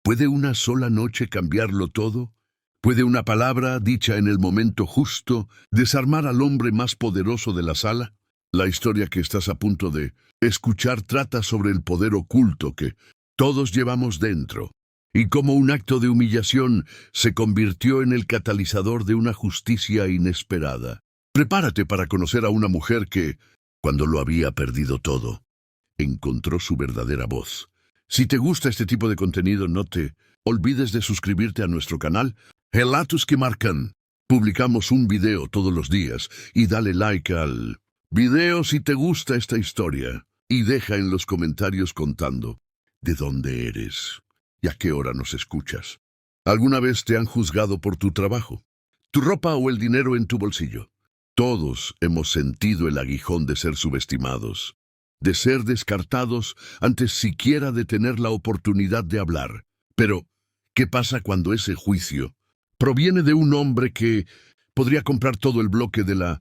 ¿Puede una sola noche cambiarlo todo? ¿Puede una palabra, dicha en el momento justo, desarmar al hombre más poderoso de la sala? La historia que estás a punto de escuchar trata sobre el poder oculto que todos llevamos dentro, y cómo un acto de humillación se convirtió en el catalizador de una justicia inesperada. Prepárate para conocer a una mujer que, cuando lo había perdido todo, encontró su verdadera voz. Si te gusta este tipo de contenido, no te olvides de suscribirte a nuestro canal Relatos que Marcan. Publicamos un video todos los días y dale like al video si te gusta esta historia y deja en los comentarios contando de dónde eres y a qué hora nos escuchas. ¿Alguna vez te han juzgado por tu trabajo, tu ropa o el dinero en tu bolsillo? Todos hemos sentido el aguijón de ser subestimados, de ser descartados antes siquiera de tener la oportunidad de hablar. Pero, ¿qué pasa cuando ese juicio proviene de un hombre que podría comprar todo el bloque de la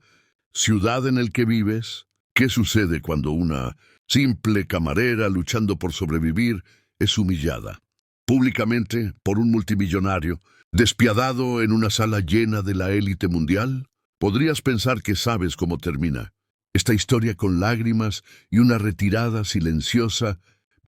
ciudad en el que vives? ¿Qué sucede cuando una simple camarera luchando por sobrevivir es humillada públicamente por un multimillonario, despiadado en una sala llena de la élite mundial? Podrías pensar que sabes cómo termina esta historia, con lágrimas y una retirada silenciosa,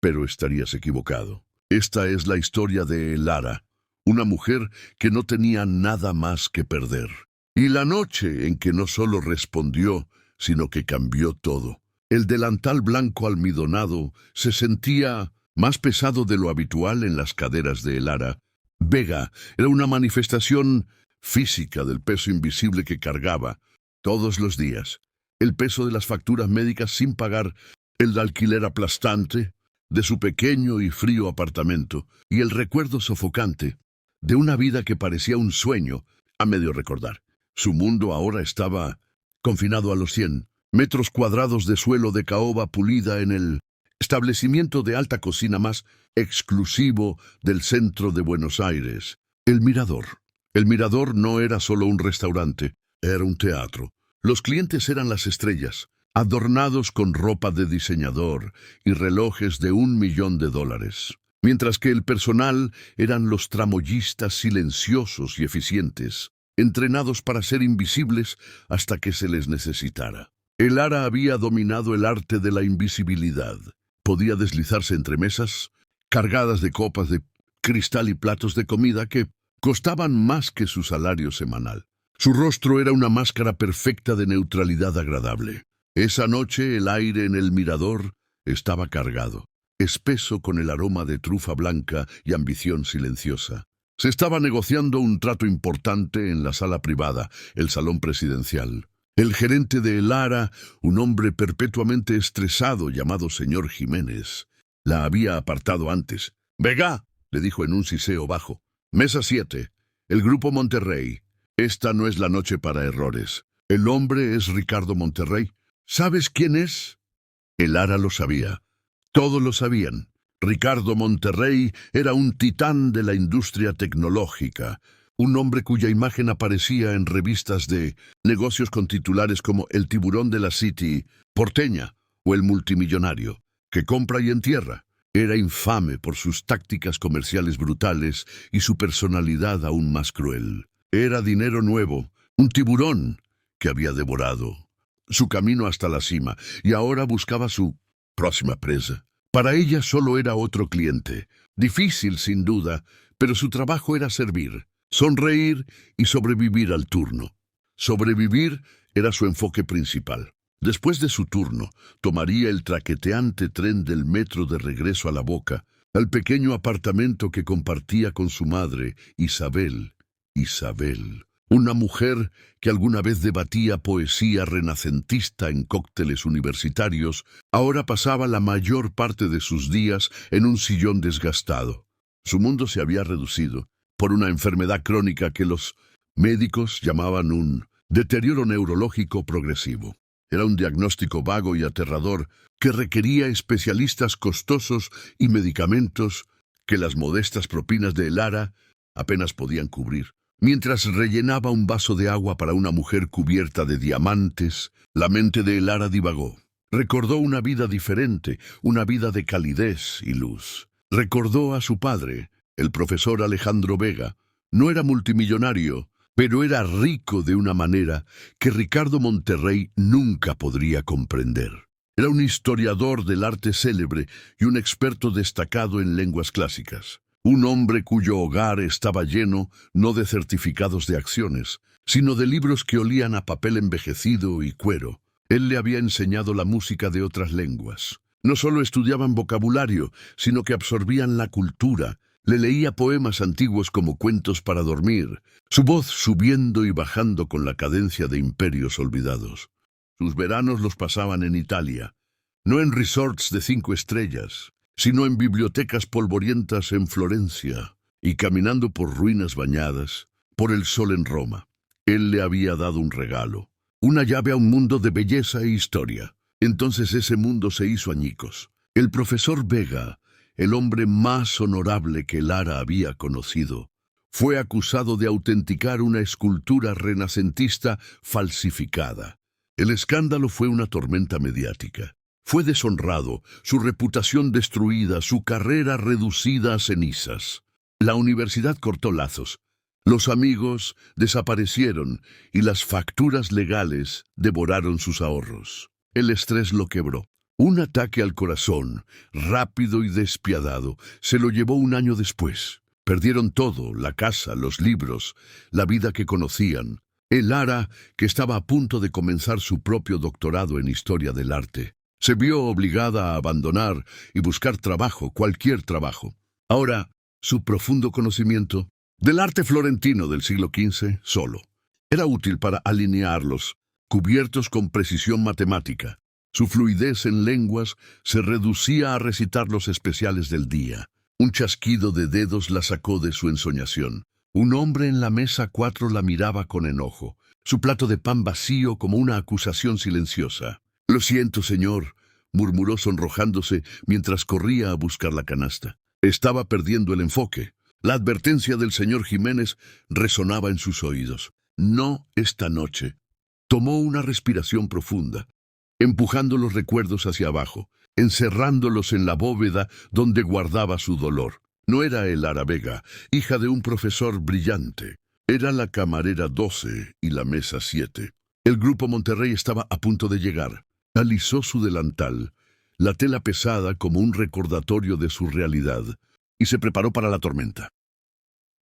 pero estarías equivocado. Esta es la historia de Lara, una mujer que no tenía nada más que perder. Y la noche en que no solo respondió, sino que cambió todo. El delantal blanco almidonado se sentía más pesado de lo habitual en las caderas de Lara. Vega era una manifestación física del peso invisible que cargaba todos los días. El peso de las facturas médicas sin pagar, el alquiler aplastante de su pequeño y frío apartamento, y el recuerdo sofocante de una vida que parecía un sueño a medio recordar. Su mundo ahora estaba confinado a los 100 metros cuadrados de suelo de caoba pulida en el establecimiento de alta cocina más exclusivo del centro de Buenos Aires, el Mirador. El Mirador no era solo un restaurante, era un teatro. Los clientes eran las estrellas, adornados con ropa de diseñador y relojes de $1.000.000, mientras que el personal eran los tramoyistas silenciosos y eficientes, entrenados para ser invisibles hasta que se les necesitara. Lara había dominado el arte de la invisibilidad. Podía deslizarse entre mesas, cargadas de copas de cristal y platos de comida que costaban más que su salario semanal. Su rostro era una máscara perfecta de neutralidad agradable. Esa noche el aire en el Mirador estaba cargado, espeso con el aroma de trufa blanca y ambición silenciosa. Se estaba negociando un trato importante en la sala privada, el salón presidencial. El gerente de Lara, un hombre perpetuamente estresado llamado señor Jiménez, la había apartado antes. «Vega», le dijo en un siseo bajo. «Mesa 7, el Grupo Monterrey. Esta no es la noche para errores. El hombre es Ricardo Monterrey. ¿Sabes quién es?» Lara lo sabía. Todos lo sabían. Ricardo Monterrey era un titán de la industria tecnológica, un hombre cuya imagen aparecía en revistas de negocios con titulares como El tiburón de la City porteña o El multimillonario que compra y entierra. Era infame por sus tácticas comerciales brutales y su personalidad aún más cruel. Era dinero nuevo, un tiburón que había devorado su camino hasta la cima y ahora buscaba su próxima presa. Para ella solo era otro cliente, difícil sin duda, pero su trabajo era servir, sonreír y sobrevivir al turno. Sobrevivir era su enfoque principal. Después de su turno, tomaría el traqueteante tren del metro de regreso a La Boca, al pequeño apartamento que compartía con su madre, Isabel, una mujer que alguna vez debatía poesía renacentista en cócteles universitarios, ahora pasaba la mayor parte de sus días en un sillón desgastado. Su mundo se había reducido por una enfermedad crónica que los médicos llamaban un deterioro neurológico progresivo. Era un diagnóstico vago y aterrador que requería especialistas costosos y medicamentos que las modestas propinas de Lara apenas podían cubrir. Mientras rellenaba un vaso de agua para una mujer cubierta de diamantes, la mente de Lara divagó. Recordó una vida diferente, una vida de calidez y luz. Recordó a su padre, El profesor Alejandro Vega no era multimillonario, pero era rico de una manera que Ricardo Monterrey nunca podría comprender. Era un historiador del arte célebre y un experto destacado en lenguas clásicas. Un hombre cuyo hogar estaba lleno no de certificados de acciones, sino de libros que olían a papel envejecido y cuero. Él le había enseñado la música de otras lenguas. No solo estudiaban vocabulario, sino que absorbían la cultura. Le leía poemas antiguos como cuentos para dormir, su voz subiendo y bajando con la cadencia de imperios olvidados. Sus veranos los pasaban en Italia, no en resorts de 5 estrellas, sino en bibliotecas polvorientas en Florencia y caminando por ruinas bañadas por el sol en Roma. Él le había dado un regalo, una llave a un mundo de belleza e historia. Entonces ese mundo se hizo añicos. El profesor Vega, el hombre más honorable que Lara había conocido, fue acusado de autenticar una escultura renacentista falsificada. El escándalo fue una tormenta mediática. Fue deshonrado, su reputación destruida, su carrera reducida a cenizas. La universidad cortó lazos. Los amigos desaparecieron y las facturas legales devoraron sus ahorros. El estrés lo quebró. Un ataque al corazón, rápido y despiadado, se lo llevó un año después. Perdieron todo, la casa, los libros, la vida que conocían. Lara, que estaba a punto de comenzar su propio doctorado en Historia del Arte, se vio obligada a abandonar y buscar trabajo, cualquier trabajo. Ahora, su profundo conocimiento del arte florentino del siglo XV solo era útil para alinearlos, cubiertos con precisión matemática. Su fluidez en lenguas se reducía a recitar los especiales del día. Un chasquido de dedos la sacó de su ensoñación. Un hombre en la mesa 4 la miraba con enojo, su plato de pan vacío como una acusación silenciosa. «Lo siento, señor», murmuró sonrojándose mientras corría a buscar la canasta. Estaba perdiendo el enfoque. La advertencia del señor Jiménez resonaba en sus oídos. «No esta noche». Tomó una respiración profunda, empujando los recuerdos hacia abajo, encerrándolos en la bóveda donde guardaba su dolor. No era Lara Vega, hija de un profesor brillante. Era la camarera 12 y la mesa 7. El grupo Monterrey estaba a punto de llegar. Alisó su delantal, la tela pesada como un recordatorio de su realidad, y se preparó para la tormenta.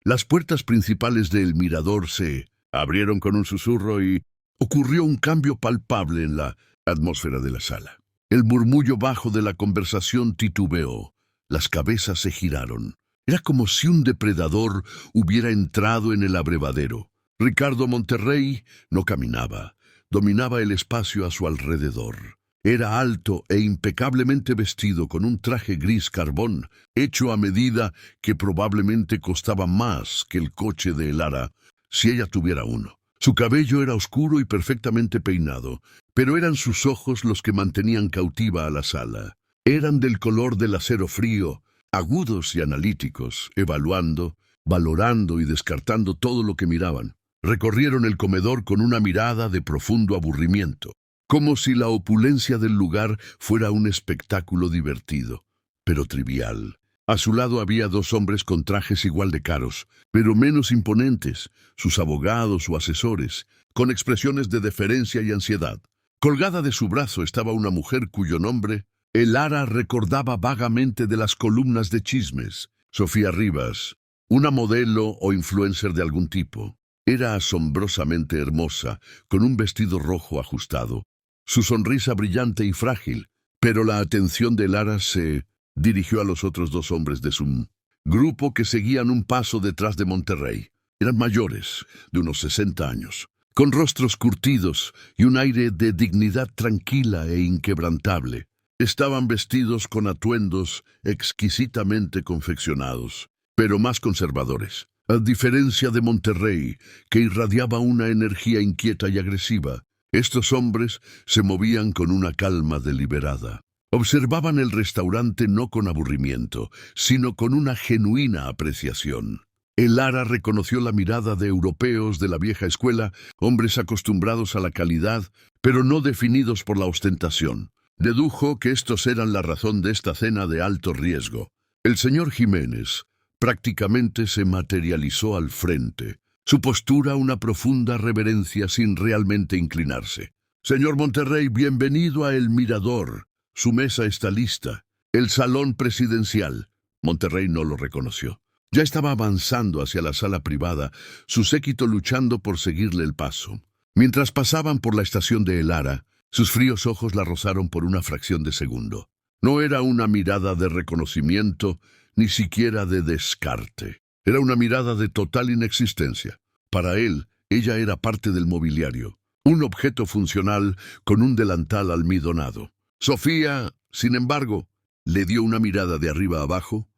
Las puertas principales del mirador se abrieron con un susurro y ocurrió un cambio palpable en la atmósfera de la sala. El murmullo bajo de la conversación titubeó. Las cabezas se giraron. Era como si un depredador hubiera entrado en el abrevadero. Ricardo Monterrey no caminaba, dominaba el espacio a su alrededor. Era alto e impecablemente vestido con un traje gris carbón, hecho a medida que probablemente costaba más que el coche de Lara, si ella tuviera uno. Su cabello era oscuro y perfectamente peinado, pero eran sus ojos los que mantenían cautiva a la sala. Eran del color del acero frío, agudos y analíticos, evaluando, valorando y descartando todo lo que miraban. Recorrieron el comedor con una mirada de profundo aburrimiento, como si la opulencia del lugar fuera un espectáculo divertido, pero trivial. A su lado había 2 hombres con trajes igual de caros, pero menos imponentes, sus abogados o asesores, con expresiones de deferencia y ansiedad. Colgada de su brazo estaba una mujer cuyo nombre Lara recordaba vagamente de las columnas de chismes. Sofía Rivas, una modelo o influencer de algún tipo. Era asombrosamente hermosa, con un vestido rojo ajustado, su sonrisa brillante y frágil, pero la atención de Lara se dirigió a los otros 2 hombres de su grupo que seguían un paso detrás de Monterrey. Eran mayores, de unos 60 años, con rostros curtidos y un aire de dignidad tranquila e inquebrantable. Estaban vestidos con atuendos exquisitamente confeccionados, pero más conservadores. A diferencia de Monterrey, que irradiaba una energía inquieta y agresiva, estos hombres se movían con una calma deliberada. Observaban el restaurante no con aburrimiento, sino con una genuina apreciación. Lara reconoció la mirada de europeos de la vieja escuela, hombres acostumbrados a la calidad, pero no definidos por la ostentación. Dedujo que estos eran la razón de esta cena de alto riesgo. El señor Jiménez prácticamente se materializó al frente. Su postura una profunda reverencia sin realmente inclinarse. «Señor Monterrey, bienvenido a El Mirador. Su mesa está lista. El salón presidencial». Monterrey no lo reconoció. Ya estaba avanzando hacia la sala privada, su séquito luchando por seguirle el paso. Mientras pasaban por la estación de El Ara, sus fríos ojos la rozaron por una fracción de segundo. No era una mirada de reconocimiento, ni siquiera de descarte. Era una mirada de total inexistencia. Para él, ella era parte del mobiliario, un objeto funcional con un delantal almidonado. Sofía, sin embargo, le dio una mirada de arriba a abajo,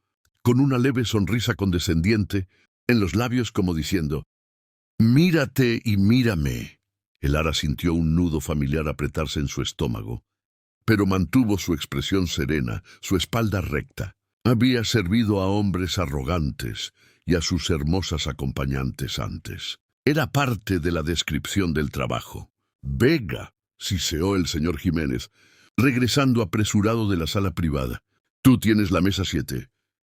con una leve sonrisa condescendiente, en los labios como diciendo, «Mírate y mírame». El Ara sintió un nudo familiar apretarse en su estómago, pero mantuvo su expresión serena, su espalda recta. Había servido a hombres arrogantes y a sus hermosas acompañantes antes. Era parte de la descripción del trabajo. «Vega», siseó el señor Jiménez, regresando apresurado de la sala privada. «Tú tienes la mesa 7.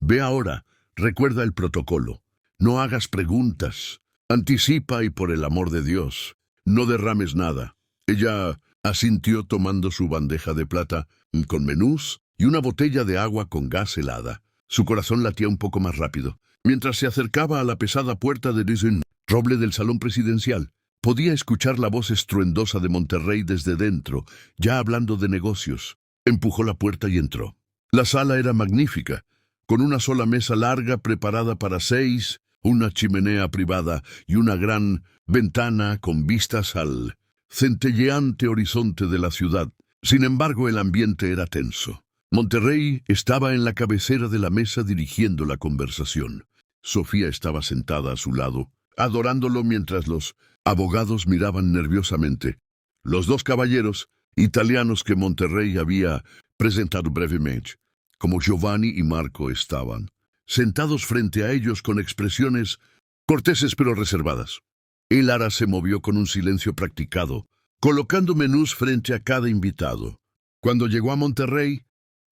Ve ahora, recuerda el protocolo. No hagas preguntas. Anticipa y por el amor de Dios, no derrames nada». Ella asintió tomando su bandeja de plata con menús y una botella de agua con gas helada. Su corazón latía un poco más rápido. Mientras se acercaba a la pesada puerta de roble del salón presidencial, podía escuchar la voz estruendosa de Monterrey desde dentro, ya hablando de negocios. Empujó la puerta y entró. La sala era magnífica, con una sola mesa larga preparada para 6, una chimenea privada y una gran ventana con vistas al centelleante horizonte de la ciudad. Sin embargo, el ambiente era tenso. Monterrey estaba en la cabecera de la mesa dirigiendo la conversación. Sofía estaba sentada a su lado, adorándolo mientras los abogados miraban nerviosamente. Los dos caballeros italianos que Monterrey había presentado brevemente, como Giovanni y Marco, estaban sentados frente a ellos con expresiones corteses pero reservadas. El Ara se movió con un silencio practicado, colocando menús frente a cada invitado. Cuando llegó a Monterrey,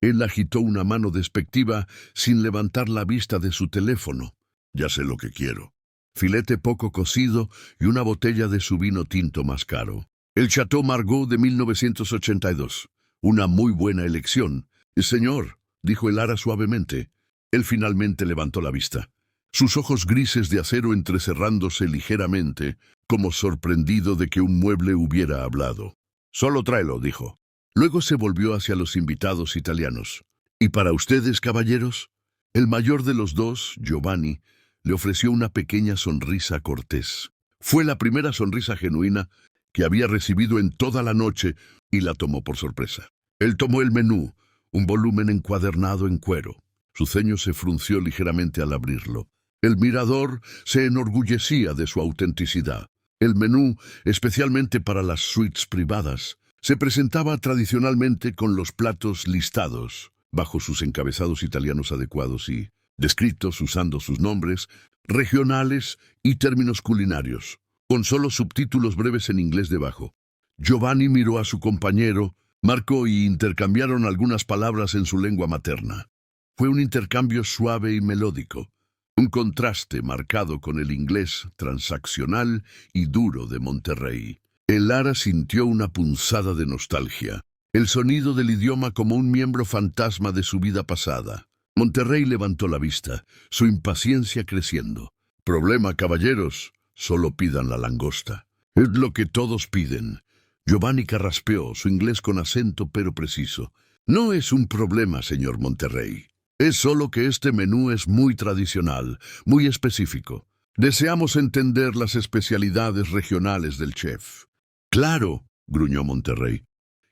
él agitó una mano despectiva sin levantar la vista de su teléfono. «Ya sé lo que quiero. Filete poco cocido y una botella de su vino tinto más caro. El Chateau Margaux de 1982. Una muy buena elección». «Señor», dijo el Ara suavemente. Él finalmente levantó la vista, sus ojos grises de acero entrecerrándose ligeramente, como sorprendido de que un mueble hubiera hablado. «Solo tráelo», dijo. Luego se volvió hacia los invitados italianos. «¿Y para ustedes, caballeros?» El mayor de los dos, Giovanni, le ofreció una pequeña sonrisa cortés. Fue la primera sonrisa genuina que había recibido en toda la noche y la tomó por sorpresa. Él tomó el menú, un volumen encuadernado en cuero. Su ceño se frunció ligeramente al abrirlo. El Mirador se enorgullecía de su autenticidad. El menú, especialmente para las suites privadas, se presentaba tradicionalmente con los platos listados, bajo sus encabezados italianos adecuados y descritos usando sus nombres, regionales y términos culinarios, con solo subtítulos breves en inglés debajo. Giovanni miró a su compañero, Marco, y intercambiaron algunas palabras en su lengua materna. Fue un intercambio suave y melódico, un contraste marcado con el inglés transaccional y duro de Monterrey. El Ara sintió una punzada de nostalgia, el sonido del idioma como un miembro fantasma de su vida pasada. Monterrey levantó la vista, su impaciencia creciendo. «Problema, caballeros, solo pidan la langosta. Es lo que todos piden». Giovanni carraspeó, su inglés con acento pero preciso. «No es un problema, señor Monterrey. Es solo que este menú es muy tradicional, muy específico. Deseamos entender las especialidades regionales del chef». «Claro», gruñó Monterrey,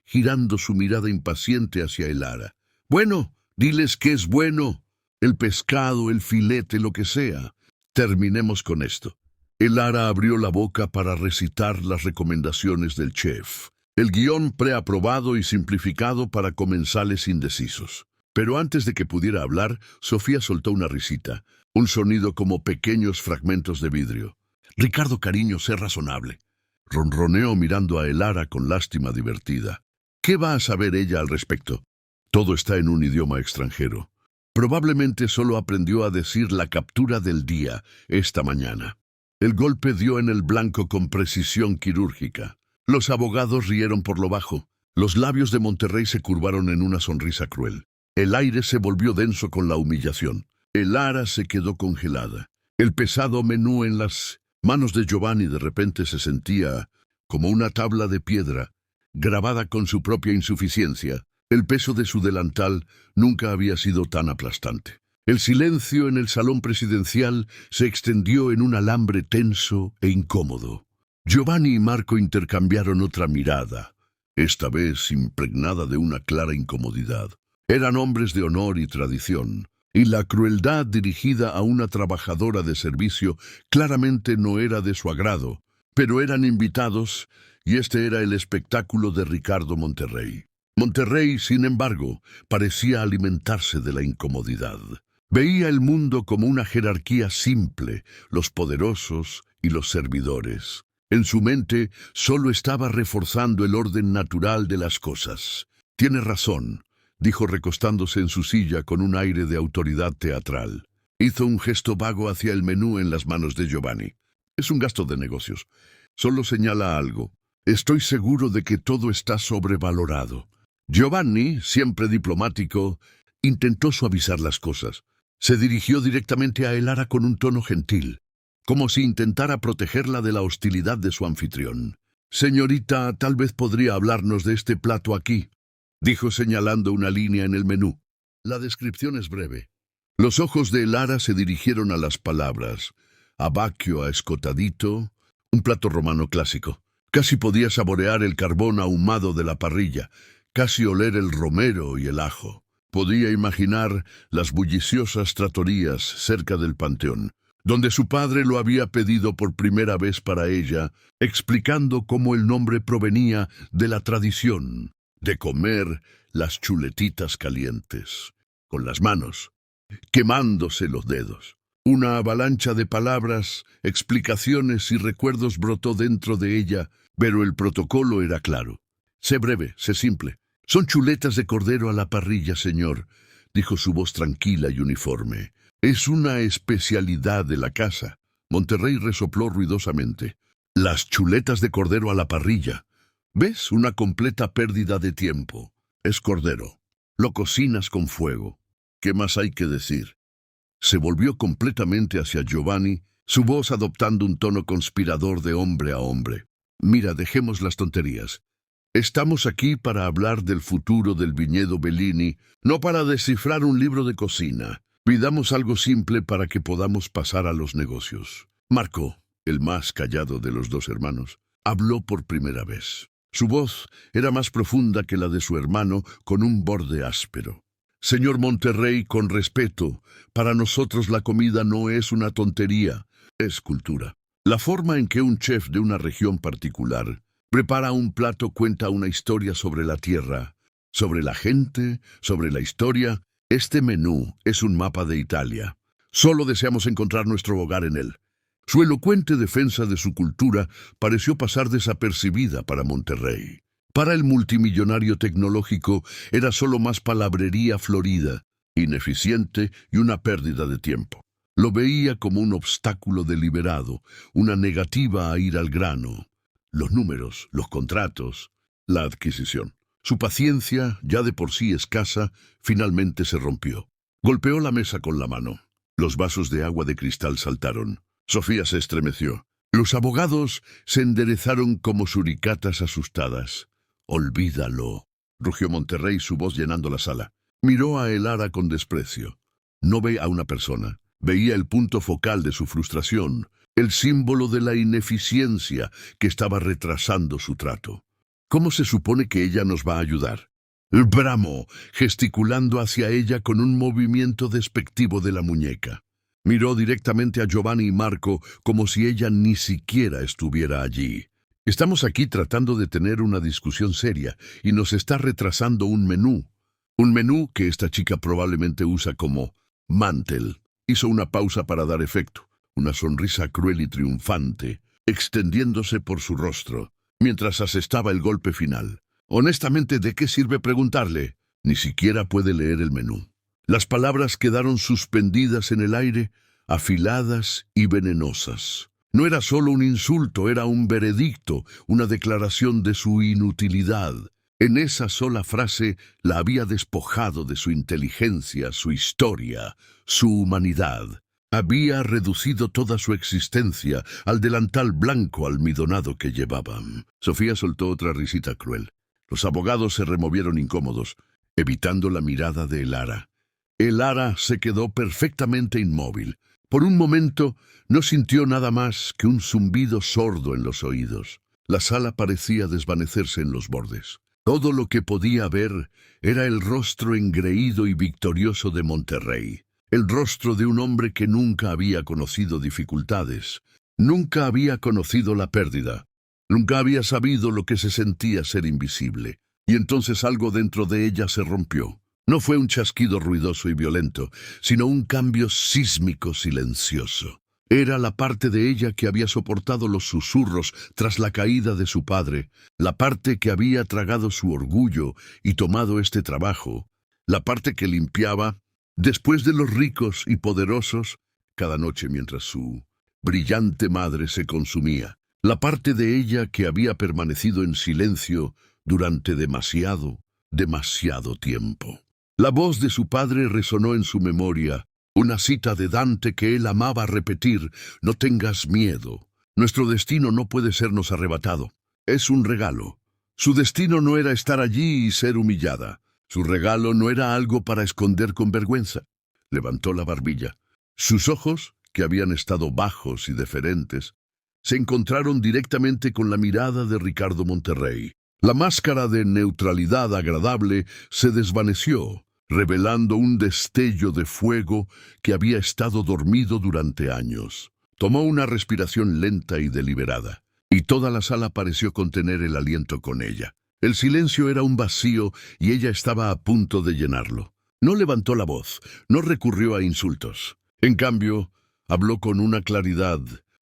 girando su mirada impaciente hacia el Ara. «Bueno, diles que es bueno. El pescado, el filete, lo que sea. Terminemos con esto». El Ara abrió la boca para recitar las recomendaciones del chef, el guión preaprobado y simplificado para comensales indecisos. Pero antes de que pudiera hablar, Sofía soltó una risita, un sonido como pequeños fragmentos de vidrio. «Ricardo, cariño, sé razonable», ronroneó mirando a el Ara con lástima divertida. «¿Qué va a saber ella al respecto? Todo está en un idioma extranjero. Probablemente solo aprendió a decir la captura del día esta mañana. El golpe dio en el blanco con precisión quirúrgica. Los abogados rieron por lo bajo. Los labios de Monterrey se curvaron en una sonrisa cruel. El aire se volvió denso con la humillación. El ara se quedó congelada. El pesado menú en las manos de Giovanni de repente se sentía como una tabla de piedra, grabada con su propia insuficiencia. El peso de su delantal nunca había sido tan aplastante. El silencio en el salón presidencial se extendió en un alambre tenso e incómodo. Giovanni y Marco intercambiaron otra mirada, esta vez impregnada de una clara incomodidad. Eran hombres de honor y tradición, y la crueldad dirigida a una trabajadora de servicio claramente no era de su agrado, pero eran invitados, y este era el espectáculo de Ricardo Monterrey. Monterrey, sin embargo, parecía alimentarse de la incomodidad. Veía el mundo como una jerarquía simple, los poderosos y los servidores. En su mente solo estaba reforzando el orden natural de las cosas. «Tiene razón», dijo recostándose en su silla con un aire de autoridad teatral. Hizo un gesto vago hacia el menú en las manos de Giovanni. «Es un gasto de negocios. Solo señala algo. Estoy seguro de que todo está sobrevalorado». Giovanni, siempre diplomático, intentó suavizar las cosas. Se dirigió directamente a Elara con un tono gentil, como si intentara protegerla de la hostilidad de su anfitrión. «Señorita, tal vez podría hablarnos de este plato aquí», dijo señalando una línea en el menú. La descripción es breve. Los ojos de Elara se dirigieron a las palabras. Abacchio escotadito, un plato romano clásico. Casi podía saborear el carbón ahumado de la parrilla, casi oler el romero y el ajo. Podía imaginar las bulliciosas trattorías cerca del Panteón, donde su padre lo había pedido por primera vez para ella, explicando cómo el nombre provenía de la tradición de comer las chuletitas calientes, con las manos, quemándose los dedos. Una avalancha de palabras, explicaciones y recuerdos brotó dentro de ella, pero el protocolo era claro. «Sé breve, sé simple. Son chuletas de cordero a la parrilla, señor», dijo su voz tranquila y uniforme. «Es una especialidad de la casa». Monterrey resopló ruidosamente. «Las chuletas de cordero a la parrilla. ¿Ves? Una completa pérdida de tiempo. Es cordero. Lo cocinas con fuego. ¿Qué más hay que decir?» Se volvió completamente hacia Giovanni, su voz adoptando un tono conspirador de hombre a hombre. «Mira, dejemos las tonterías. Estamos aquí para hablar del futuro del viñedo Bellini, no para descifrar un libro de cocina. Pidamos algo simple para que podamos pasar a los negocios». Marco, el más callado de los dos hermanos, habló por primera vez. Su voz era más profunda que la de su hermano, con un borde áspero. «Señor Monterrey, con respeto, para nosotros la comida no es una tontería, es cultura. La forma en que un chef de una región particular prepara un plato cuenta una historia sobre la tierra, sobre la gente, sobre la historia. Este menú es un mapa de Italia. Solo deseamos encontrar nuestro hogar en él». Su elocuente defensa de su cultura pareció pasar desapercibida para Monterrey. Para el multimillonario tecnológico era solo más palabrería florida, ineficiente y una pérdida de tiempo. Lo veía como un obstáculo deliberado, una negativa a ir al grano. Los números, los contratos, la adquisición. Su paciencia, ya de por sí escasa, finalmente se rompió. Golpeó la mesa con la mano. Los vasos de agua de cristal saltaron. Sofía se estremeció. Los abogados se enderezaron como suricatas asustadas. «Olvídalo», rugió Monterrey, su voz llenando la sala. Miró a Elara con desprecio. No ve a una persona. Veía el punto focal de su frustración, el símbolo de la ineficiencia que estaba retrasando su trato. «¿Cómo se supone que ella nos va a ayudar?», bramó, gesticulando hacia ella con un movimiento despectivo de la muñeca. Miró directamente a Giovanni y Marco como si ella ni siquiera estuviera allí. «Estamos aquí tratando de tener una discusión seria y nos está retrasando un menú. Un menú que esta chica probablemente usa como mantel». Hizo una pausa para dar efecto, una sonrisa cruel y triunfante, extendiéndose por su rostro, mientras asestaba el golpe final. «Honestamente, ¿de qué sirve preguntarle? Ni siquiera puede leer el menú». Las palabras quedaron suspendidas en el aire, afiladas y venenosas. No era solo un insulto, era un veredicto, una declaración de su inutilidad. En esa sola frase la había despojado de su inteligencia, su historia, su humanidad. Había reducido toda su existencia al delantal blanco almidonado que llevaban. Sofía soltó otra risita cruel. Los abogados se removieron incómodos, evitando la mirada de Elara. Elara se quedó perfectamente inmóvil. Por un momento no sintió nada más que un zumbido sordo en los oídos. La sala parecía desvanecerse en los bordes. Todo lo que podía ver era el rostro engreído y victorioso de Monterrey. El rostro de un hombre que nunca había conocido dificultades, nunca había conocido la pérdida, nunca había sabido lo que se sentía ser invisible. Y entonces algo dentro de ella se rompió. No fue un chasquido ruidoso y violento, sino un cambio sísmico silencioso. Era la parte de ella que había soportado los susurros tras la caída de su padre, la parte que había tragado su orgullo y tomado este trabajo, la parte que limpiaba, después de los ricos y poderosos, cada noche mientras su brillante madre se consumía, la parte de ella que había permanecido en silencio durante demasiado tiempo. La voz de su padre resonó en su memoria, una cita de Dante que él amaba repetir: «No tengas miedo. Nuestro destino no puede sernos arrebatado. Es un regalo». Su destino no era estar allí y ser humillada. Su regalo no era algo para esconder con vergüenza. Levantó la barbilla. Sus ojos, que habían estado bajos y deferentes, se encontraron directamente con la mirada de Ricardo Monterrey. La máscara de neutralidad agradable se desvaneció, revelando un destello de fuego que había estado dormido durante años. Tomó una respiración lenta y deliberada, y toda la sala pareció contener el aliento con ella. El silencio era un vacío y ella estaba a punto de llenarlo. No levantó la voz, no recurrió a insultos. En cambio, habló con una claridad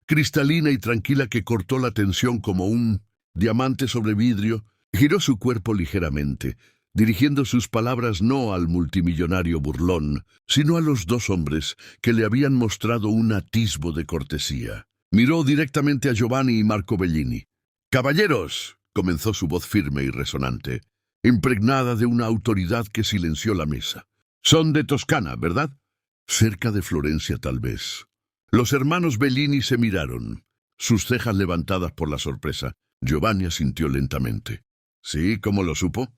cristalina y tranquila que cortó la tensión como un diamante sobre vidrio. Giró su cuerpo ligeramente, dirigiendo sus palabras no al multimillonario burlón, sino a los dos hombres que le habían mostrado un atisbo de cortesía. Miró directamente a Giovanni y Marco Bellini. «Caballeros», comenzó su voz firme y resonante, impregnada de una autoridad que silenció la mesa. «Son de Toscana, ¿verdad?» «Cerca de Florencia, tal vez». Los hermanos Bellini se miraron, sus cejas levantadas por la sorpresa. Giovanni asintió lentamente. «¿Sí? ¿Cómo lo supo?»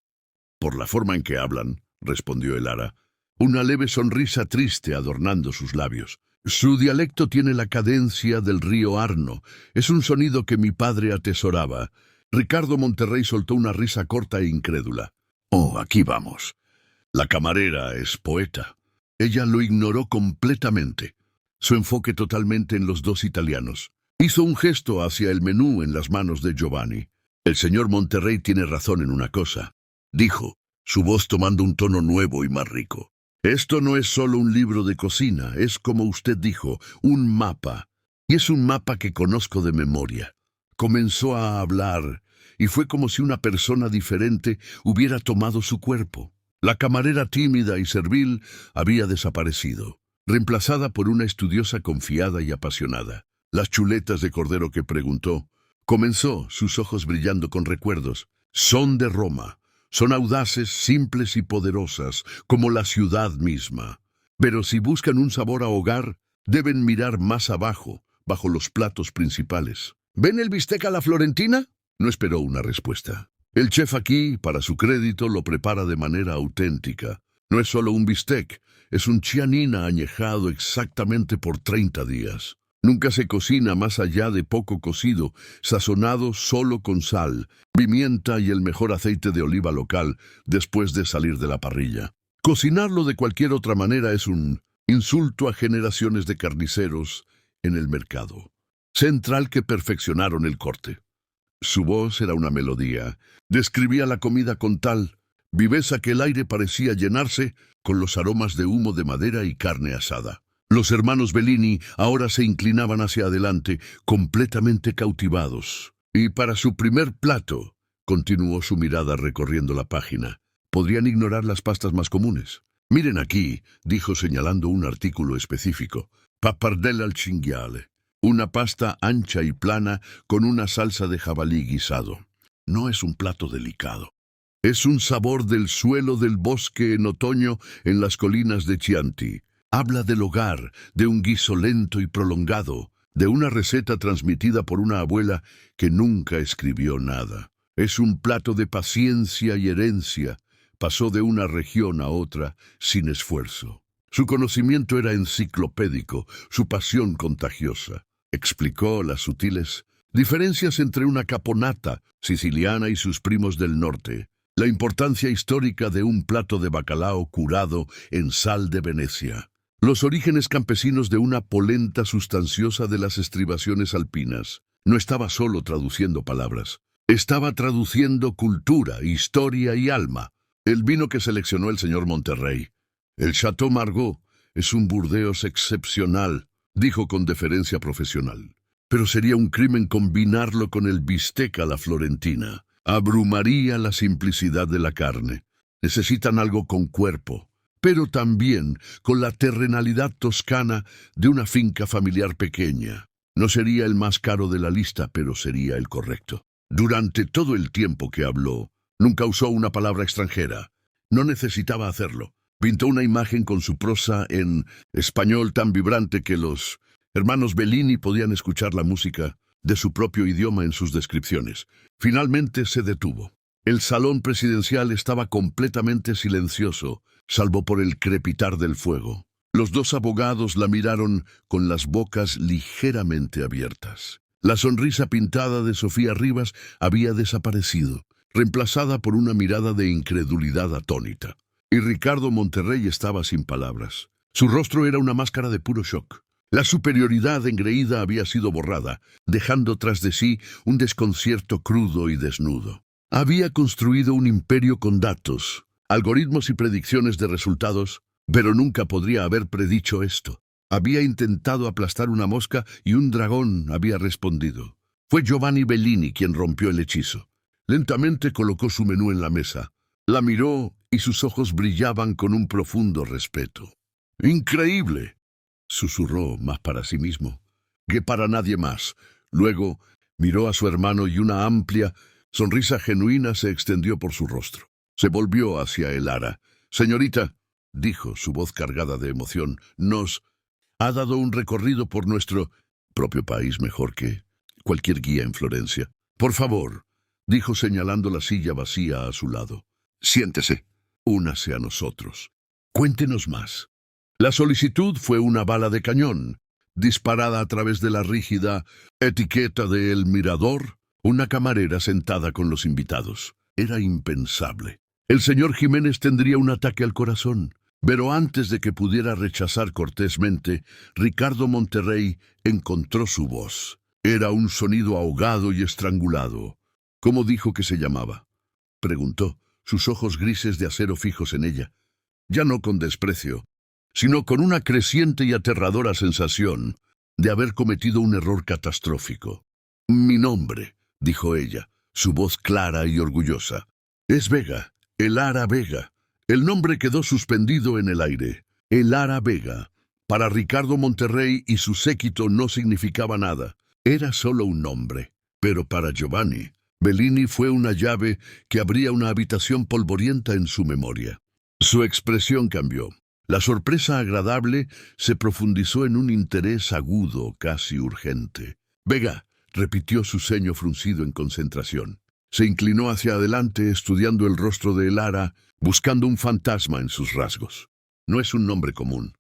«Por la forma en que hablan», respondió Elara, una leve sonrisa triste adornando sus labios. «Su dialecto tiene la cadencia del río Arno. Es un sonido que mi padre atesoraba». Ricardo Monterrey soltó una risa corta e incrédula. «Oh, aquí vamos. La camarera es poeta». Ella lo ignoró completamente, su enfoque totalmente en los dos italianos. Hizo un gesto hacia el menú en las manos de Giovanni. «El señor Monterrey tiene razón en una cosa», dijo, su voz tomando un tono nuevo y más rico. «Esto no es solo un libro de cocina, es, como usted dijo, un mapa. Y es un mapa que conozco de memoria». Comenzó a hablar, y fue como si una persona diferente hubiera tomado su cuerpo. La camarera tímida y servil había desaparecido, reemplazada por una estudiosa confiada y apasionada. Las chuletas de cordero que preguntó, comenzó, sus ojos brillando con recuerdos, son de Roma. Son audaces, simples y poderosas, como la ciudad misma. Pero si buscan un sabor a hogar, deben mirar más abajo, bajo los platos principales. ¿Ven el bistec a la florentina? No esperó una respuesta. El chef aquí, para su crédito, lo prepara de manera auténtica. No es solo un bistec, es un chianina añejado exactamente por 30 días. Nunca se cocina más allá de poco cocido, sazonado solo con sal, pimienta y el mejor aceite de oliva local después de salir de la parrilla. Cocinarlo de cualquier otra manera es un insulto a generaciones de carniceros en el mercado central que perfeccionaron el corte. Su voz era una melodía. Describía la comida con tal viveza que el aire parecía llenarse con los aromas de humo de madera y carne asada. Los hermanos Bellini ahora se inclinaban hacia adelante, completamente cautivados. Y para su primer plato, continuó su mirada recorriendo la página, podrían ignorar las pastas más comunes. Miren aquí, dijo señalando un artículo específico. Pappardelle al cinghiale. Una pasta ancha y plana con una salsa de jabalí guisado. No es un plato delicado. Es un sabor del suelo del bosque en otoño en las colinas de Chianti. Habla del hogar, de un guiso lento y prolongado, de una receta transmitida por una abuela que nunca escribió nada. Es un plato de paciencia y herencia. Pasó de una región a otra sin esfuerzo. Su conocimiento era enciclopédico, su pasión contagiosa. Explicó las sutiles diferencias entre una caponata siciliana y sus primos del norte, la importancia histórica de un plato de bacalao curado en sal de Venecia, los orígenes campesinos de una polenta sustanciosa de las estribaciones alpinas. No estaba solo traduciendo palabras, estaba traduciendo cultura, historia y alma. El vino que seleccionó el señor Monterrey, el Chateau Margaux, es un Burdeos excepcional, dijo con deferencia profesional. Pero sería un crimen combinarlo con el bistec a la florentina. Abrumaría la simplicidad de la carne. Necesitan algo con cuerpo, pero también con la terrenalidad toscana de una finca familiar pequeña. No sería el más caro de la lista, pero sería el correcto. Durante todo el tiempo que habló, nunca usó una palabra extranjera. No necesitaba hacerlo. Pintó una imagen con su prosa en español tan vibrante que los hermanos Bellini podían escuchar la música de su propio idioma en sus descripciones. Finalmente se detuvo. El salón presidencial estaba completamente silencioso, salvo por el crepitar del fuego. Los dos abogados la miraron con las bocas ligeramente abiertas. La sonrisa pintada de Sofía Rivas había desaparecido, reemplazada por una mirada de incredulidad atónita. Y Ricardo Monterrey estaba sin palabras. Su rostro era una máscara de puro shock. La superioridad engreída había sido borrada, dejando tras de sí un desconcierto crudo y desnudo. Había construido un imperio con datos, algoritmos y predicciones de resultados, pero nunca podría haber predicho esto. Había intentado aplastar una mosca y un dragón había respondido. Fue Giovanni Bellini quien rompió el hechizo. Lentamente colocó su menú en la mesa. La miró y sus ojos brillaban con un profundo respeto. «¡Increíble!», susurró más para sí mismo que para nadie más. Luego miró a su hermano y una amplia sonrisa genuina se extendió por su rostro. Se volvió hacia Elara. «Señorita», dijo, su voz cargada de emoción, «nos ha dado un recorrido por nuestro propio país mejor que cualquier guía en Florencia. Por favor», dijo señalando la silla vacía a su lado. «Siéntese. Únase a nosotros. Cuéntenos más». La solicitud fue una bala de cañón, disparada a través de la rígida etiqueta de El Mirador, una camarera sentada con los invitados. Era impensable. El señor Jiménez tendría un ataque al corazón. Pero antes de que pudiera rechazar cortésmente, Ricardo Monterrey encontró su voz. Era un sonido ahogado y estrangulado. «¿Cómo dijo que se llamaba?», preguntó, sus ojos grises de acero fijos en ella. Ya no con desprecio, sino con una creciente y aterradora sensación de haber cometido un error catastrófico. «Mi nombre», dijo ella, su voz clara y orgullosa, «es Vega, Elara Vega». El nombre quedó suspendido en el aire. Elara Vega. Para Ricardo Monterrey y su séquito no significaba nada. Era solo un nombre. Pero para Giovanni, Bellini fue una llave que abría una habitación polvorienta en su memoria. Su expresión cambió. La sorpresa agradable se profundizó en un interés agudo, casi urgente. «Vega», repitió su ceño fruncido en concentración. Se inclinó hacia adelante, estudiando el rostro de Elara, buscando un fantasma en sus rasgos. «No es un nombre común.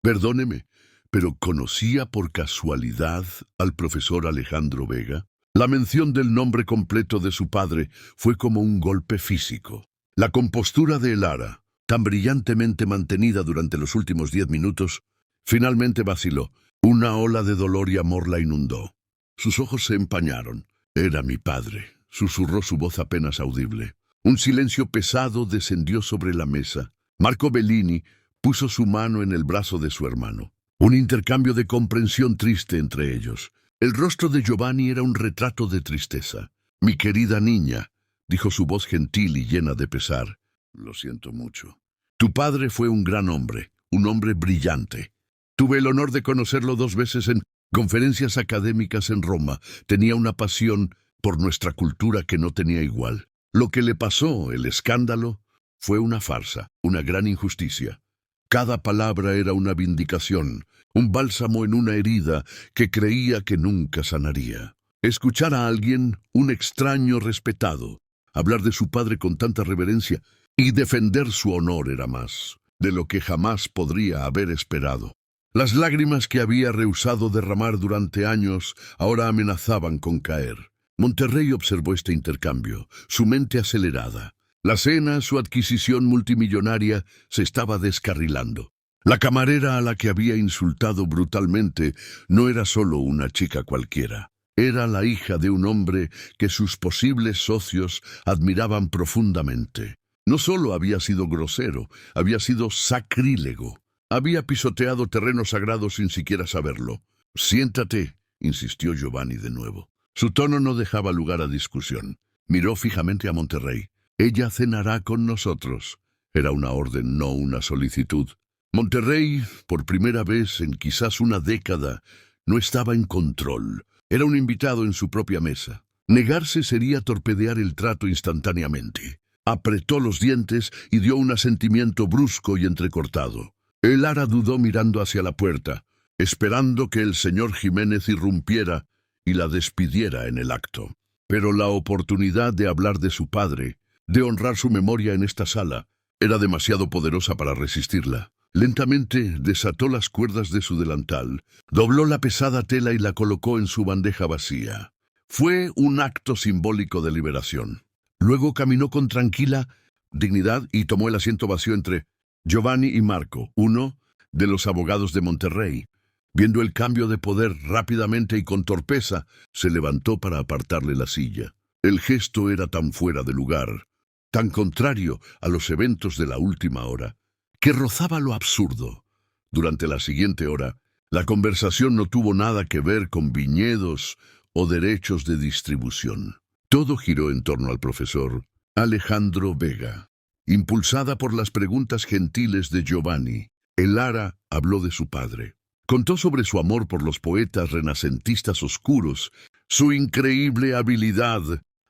Perdóneme, pero ¿conocía por casualidad al profesor Alejandro Vega?». La mención del nombre completo de su padre fue como un golpe físico. La compostura de Elara, tan brillantemente mantenida durante los últimos 10 minutos, finalmente vaciló. Una ola de dolor y amor la inundó. Sus ojos se empañaron. «Era mi padre», susurró su voz apenas audible. Un silencio pesado descendió sobre la mesa. Marco Bellini puso su mano en el brazo de su hermano. Un intercambio de comprensión triste entre ellos. El rostro de Giovanni era un retrato de tristeza. «Mi querida niña», dijo su voz gentil y llena de pesar. «Lo siento mucho». Tu padre fue un gran hombre, un hombre brillante. Tuve el honor de conocerlo 2 veces en conferencias académicas en Roma. Tenía una pasión por nuestra cultura que no tenía igual. Lo que le pasó, el escándalo, fue una farsa, una gran injusticia. Cada palabra era una vindicación, un bálsamo en una herida que creía que nunca sanaría. Escuchar a alguien, un extraño respetado, hablar de su padre con tanta reverencia y defender su honor era más de lo que jamás podría haber esperado. Las lágrimas que había rehusado derramar durante años ahora amenazaban con caer. Monterrey observó este intercambio, su mente acelerada. La cena, su adquisición multimillonaria, se estaba descarrilando. La camarera a la que había insultado brutalmente no era solo una chica cualquiera. Era la hija de un hombre que sus posibles socios admiraban profundamente. No solo había sido grosero, había sido sacrílego. Había pisoteado terreno sagrado sin siquiera saberlo. «Siéntate», insistió Giovanni de nuevo. Su tono no dejaba lugar a discusión. Miró fijamente a Monterrey. «Ella cenará con nosotros». Era una orden, no una solicitud. Monterrey, por primera vez en quizás una década, no estaba en control. Era un invitado en su propia mesa. Negarse sería torpedear el trato instantáneamente. Apretó los dientes y dio un asentimiento brusco y entrecortado. Lara dudó mirando hacia la puerta, esperando que el señor Jiménez irrumpiera y la despidiera en el acto. Pero la oportunidad de hablar de su padre, de honrar su memoria en esta sala, era demasiado poderosa para resistirla. Lentamente desató las cuerdas de su delantal, dobló la pesada tela y la colocó en su bandeja vacía. Fue un acto simbólico de liberación. Luego caminó con tranquila dignidad y tomó el asiento vacío entre Giovanni y Marco, uno de los abogados de Monterrey. Viendo el cambio de poder rápidamente y con torpeza, se levantó para apartarle la silla. El gesto era tan fuera de lugar, tan contrario a los eventos de la última hora, que rozaba lo absurdo. Durante la siguiente hora, la conversación no tuvo nada que ver con viñedos o derechos de distribución. Todo giró en torno al profesor Alejandro Vega. Impulsada por las preguntas gentiles de Giovanni, Lara habló de su padre. Contó sobre su amor por los poetas renacentistas oscuros, su increíble habilidad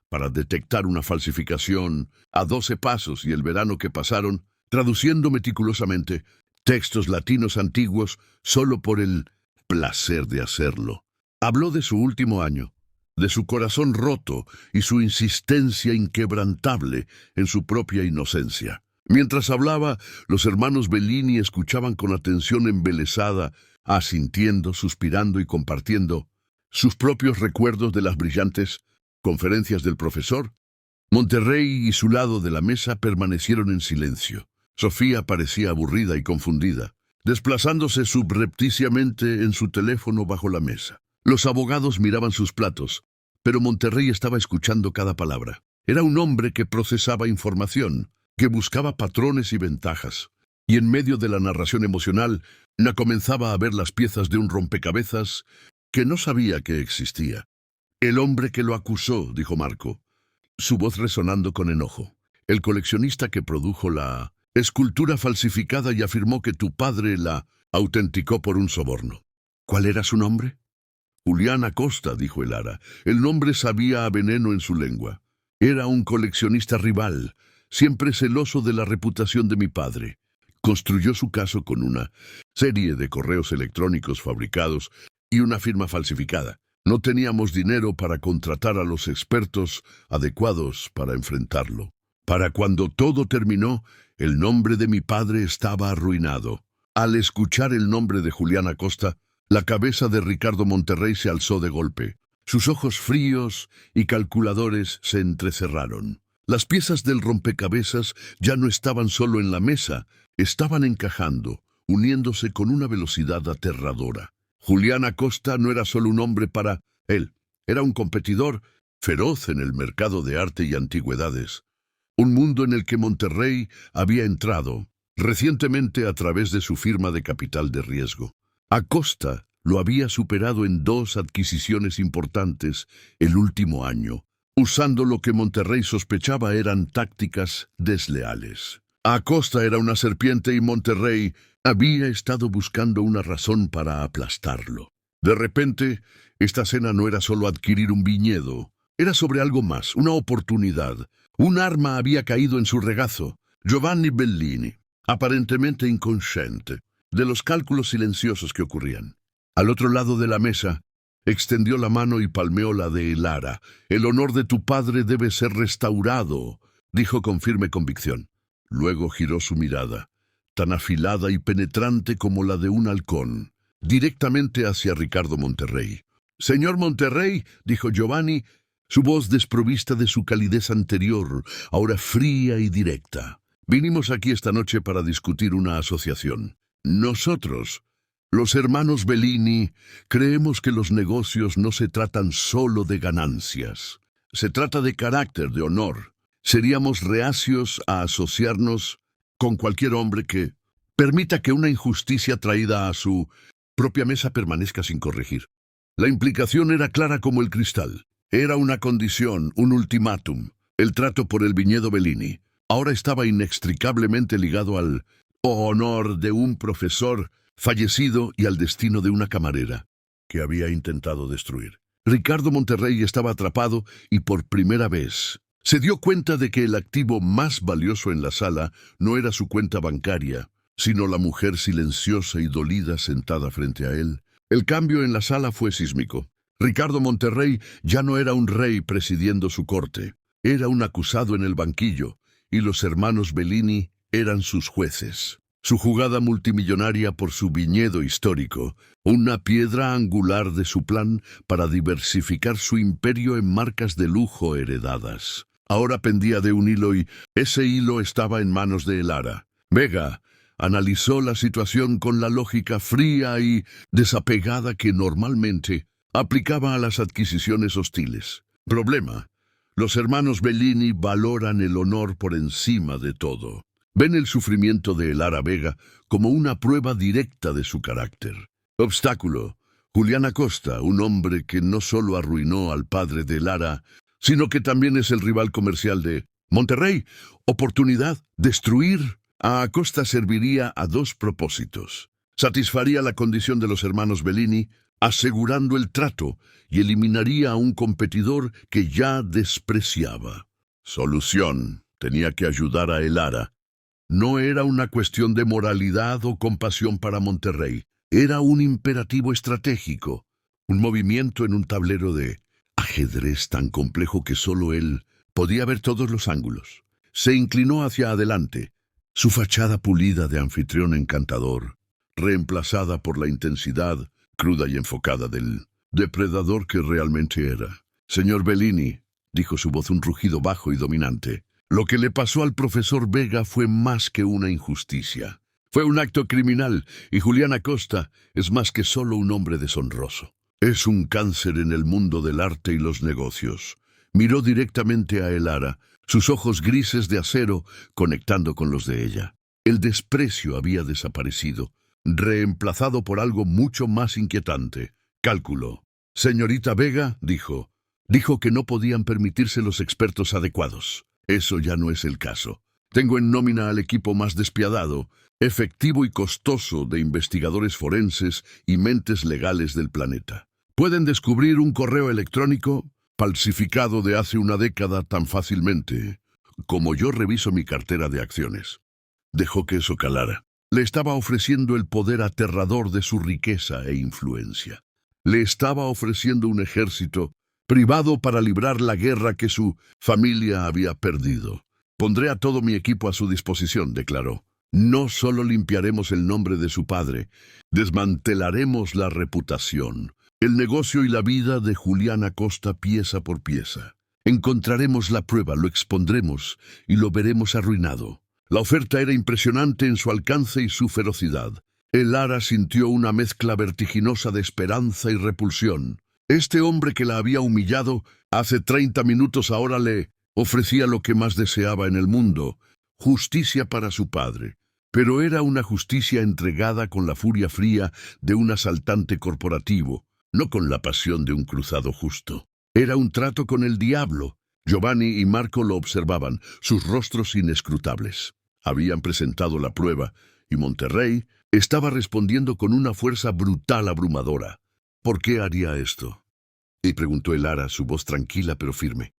para detectar una falsificación a 12 pasos y el verano que pasaron traduciendo meticulosamente textos latinos antiguos solo por el placer de hacerlo. Habló de su último año, de su corazón roto y su insistencia inquebrantable en su propia inocencia. Mientras hablaba, los hermanos Bellini escuchaban con atención embelesada, asintiendo, suspirando y compartiendo sus propios recuerdos de las brillantes conferencias del profesor. Monterrey y su lado de la mesa permanecieron en silencio. Sofía parecía aburrida y confundida, desplazándose subrepticiamente en su teléfono bajo la mesa. Los abogados miraban sus platos, pero Monterrey estaba escuchando cada palabra. Era un hombre que procesaba información, que buscaba patrones y ventajas, y en medio de la narración emocional, comenzaba a ver las piezas de un rompecabezas que no sabía que existía. «El hombre que lo acusó», dijo Marco, su voz resonando con enojo. «El coleccionista que produjo la escultura falsificada y afirmó que tu padre la autenticó por un soborno». «¿Cuál era su nombre?» «Julián Acosta», dijo Lara. El nombre sabía a veneno en su lengua. «Era un coleccionista rival, siempre celoso de la reputación de mi padre. Construyó su caso con una serie de correos electrónicos fabricados y una firma falsificada. No teníamos dinero para contratar a los expertos adecuados para enfrentarlo. Para cuando todo terminó, el nombre de mi padre estaba arruinado». Al escuchar el nombre de Julián Acosta, la cabeza de Ricardo Monterrey se alzó de golpe. Sus ojos fríos y calculadores se entrecerraron. Las piezas del rompecabezas ya no estaban solo en la mesa, estaban encajando, uniéndose con una velocidad aterradora. Julián Acosta no era solo un hombre para él, era un competidor feroz en el mercado de arte y antigüedades. Un mundo en el que Monterrey había entrado recientemente a través de su firma de capital de riesgo. Acosta lo había superado en 2 adquisiciones importantes el último año, usando lo que Monterrey sospechaba eran tácticas desleales. Acosta era una serpiente y Monterrey había estado buscando una razón para aplastarlo. De repente, esta cena no era solo adquirir un viñedo, era sobre algo más, una oportunidad. Un arma había caído en su regazo. Giovanni Bellini, aparentemente inconsciente de los cálculos silenciosos que ocurrían. Al otro lado de la mesa, extendió la mano y palmeó la de Elara. «El honor de tu padre debe ser restaurado», dijo con firme convicción. Luego giró su mirada, tan afilada y penetrante como la de un halcón, directamente hacia Ricardo Monterrey. «Señor Monterrey», dijo Giovanni, su voz desprovista de su calidez anterior, ahora fría y directa. «Vinimos aquí esta noche para discutir una asociación. Nosotros, los hermanos Bellini, creemos que los negocios no se tratan solo de ganancias. Se trata de carácter, de honor. Seríamos reacios a asociarnos con cualquier hombre que permita que una injusticia traída a su propia mesa permanezca sin corregir». La implicación era clara como el cristal. Era una condición, un ultimátum, el trato por el viñedo Bellini. Ahora estaba inextricablemente ligado al honor de un profesor fallecido y al destino de una camarera que había intentado destruir. Ricardo Monterrey estaba atrapado y por primera vez se dio cuenta de que el activo más valioso en la sala no era su cuenta bancaria, sino la mujer silenciosa y dolida sentada frente a él. El cambio en la sala fue sísmico. Ricardo Monterrey ya no era un rey presidiendo su corte, era un acusado en el banquillo, y los hermanos Bellini eran sus jueces. Su jugada multimillonaria por su viñedo histórico, una piedra angular de su plan para diversificar su imperio en marcas de lujo heredadas. Ahora pendía de un hilo y ese hilo estaba en manos de Elara. Vega analizó la situación con la lógica fría y desapegada que normalmente aplicaba a las adquisiciones hostiles. Problema: los hermanos Bellini valoran el honor por encima de todo. Ven el sufrimiento de Elara Vega como una prueba directa de su carácter. Obstáculo: Julián Acosta, un hombre que no solo arruinó al padre de Elara, sino que también es el rival comercial de Monterrey. Oportunidad: destruir. A Acosta serviría a dos propósitos. Satisfaría la condición de los hermanos Bellini, asegurando el trato, y eliminaría a un competidor que ya despreciaba. Solución: tenía que ayudar a Elara. No era una cuestión de moralidad o compasión para Monterrey. Era un imperativo estratégico, un movimiento en un tablero de ajedrez tan complejo que solo él podía ver todos los ángulos. Se inclinó hacia adelante, su fachada pulida de anfitrión encantador, reemplazada por la intensidad cruda y enfocada del depredador que realmente era. «Señor Bellini», dijo su voz, un rugido bajo y dominante, «lo que le pasó al profesor Vega fue más que una injusticia. Fue un acto criminal, y Julián Acosta es más que solo un hombre deshonroso. Es un cáncer en el mundo del arte y los negocios». Miró directamente a Elara, sus ojos grises de acero conectando con los de ella. El desprecio había desaparecido, reemplazado por algo mucho más inquietante: cálculo. «Señorita Vega», dijo que no podían permitirse los expertos adecuados. Eso ya no es el caso. Tengo en nómina al equipo más despiadado, efectivo y costoso de investigadores forenses y mentes legales del planeta. Pueden descubrir un correo electrónico falsificado de hace una década tan fácilmente como yo reviso mi cartera de acciones. Dejó que eso calara. Le estaba ofreciendo el poder aterrador de su riqueza e influencia. Le estaba ofreciendo un ejército privado para librar la guerra que su familia había perdido. «Pondré a todo mi equipo a su disposición», declaró. «No solo limpiaremos el nombre de su padre, desmantelaremos la reputación, el negocio y la vida de Julián Acosta pieza por pieza. Encontraremos la prueba, lo expondremos y lo veremos arruinado». La oferta era impresionante en su alcance y su ferocidad. Elara sintió una mezcla vertiginosa de esperanza y repulsión. Este hombre que la había humillado hace 30 minutos ahora le ofrecía lo que más deseaba en el mundo: justicia para su padre. Pero era una justicia entregada con la furia fría de un asaltante corporativo, no con la pasión de un cruzado justo. Era un trato con el diablo. Giovanni y Marco lo observaban, sus rostros inescrutables. Habían presentado la prueba, y Monterrey estaba respondiendo con una fuerza brutal abrumadora. ¿Por qué haría esto? Y preguntó Elara, su voz tranquila pero firme.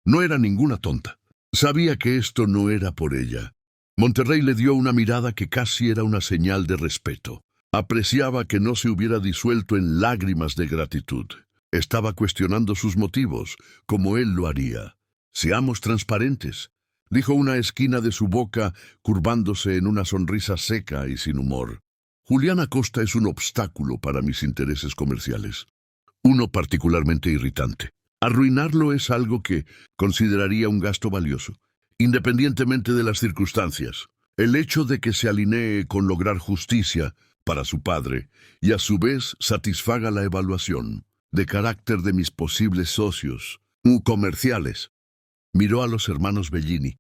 No era ninguna tonta. Sabía que esto no era por ella. Monterrey le dio una mirada que casi era una señal de respeto. Apreciaba que no se hubiera disuelto en lágrimas de gratitud. Estaba cuestionando sus motivos, como él lo haría. Seamos transparentes, dijo una esquina de su boca, curvándose en una sonrisa seca y sin humor. Julián Acosta es un obstáculo para mis intereses comerciales. Uno particularmente irritante. Arruinarlo es algo que consideraría un gasto valioso, independientemente de las circunstancias. El hecho de que se alinee con lograr justicia para su padre y a su vez satisfaga la evaluación de carácter de mis posibles socios comerciales. Miró a los hermanos Bellini.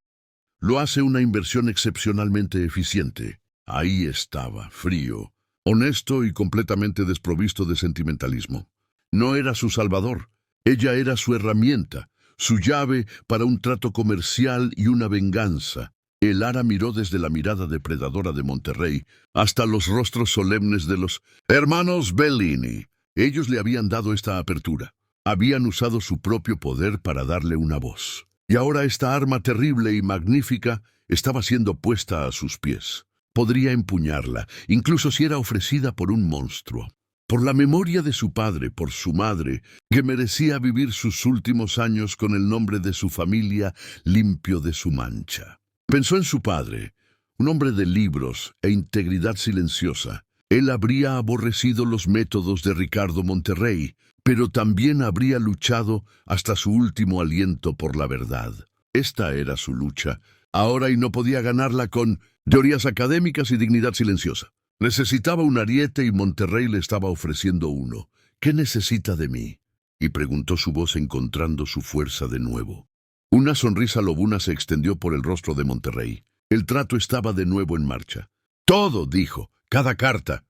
Lo hace una inversión excepcionalmente eficiente. Ahí estaba, frío, honesto y completamente desprovisto de sentimentalismo. No era su salvador. Ella era su herramienta, su llave para un trato comercial y una venganza. Elara miró desde la mirada depredadora de Monterrey hasta los rostros solemnes de los hermanos Bellini. Ellos le habían dado esta apertura. Habían usado su propio poder para darle una voz. Y ahora esta arma terrible y magnífica estaba siendo puesta a sus pies. Podría empuñarla, incluso si era ofrecida por un monstruo. Por la memoria de su padre, por su madre, que merecía vivir sus últimos años con el nombre de su familia limpio de su mancha. Pensó en su padre, un hombre de libros e integridad silenciosa. Él habría aborrecido los métodos de Ricardo Monterrey, pero también habría luchado hasta su último aliento por la verdad. Esta era su lucha, ahora, y no podía ganarla con teorías académicas y dignidad silenciosa. Necesitaba un ariete y Monterrey le estaba ofreciendo uno. ¿Qué necesita de mí? Y preguntó su voz encontrando su fuerza de nuevo. Una sonrisa lobuna se extendió por el rostro de Monterrey. El trato estaba de nuevo en marcha. Todo, dijo, cada carta,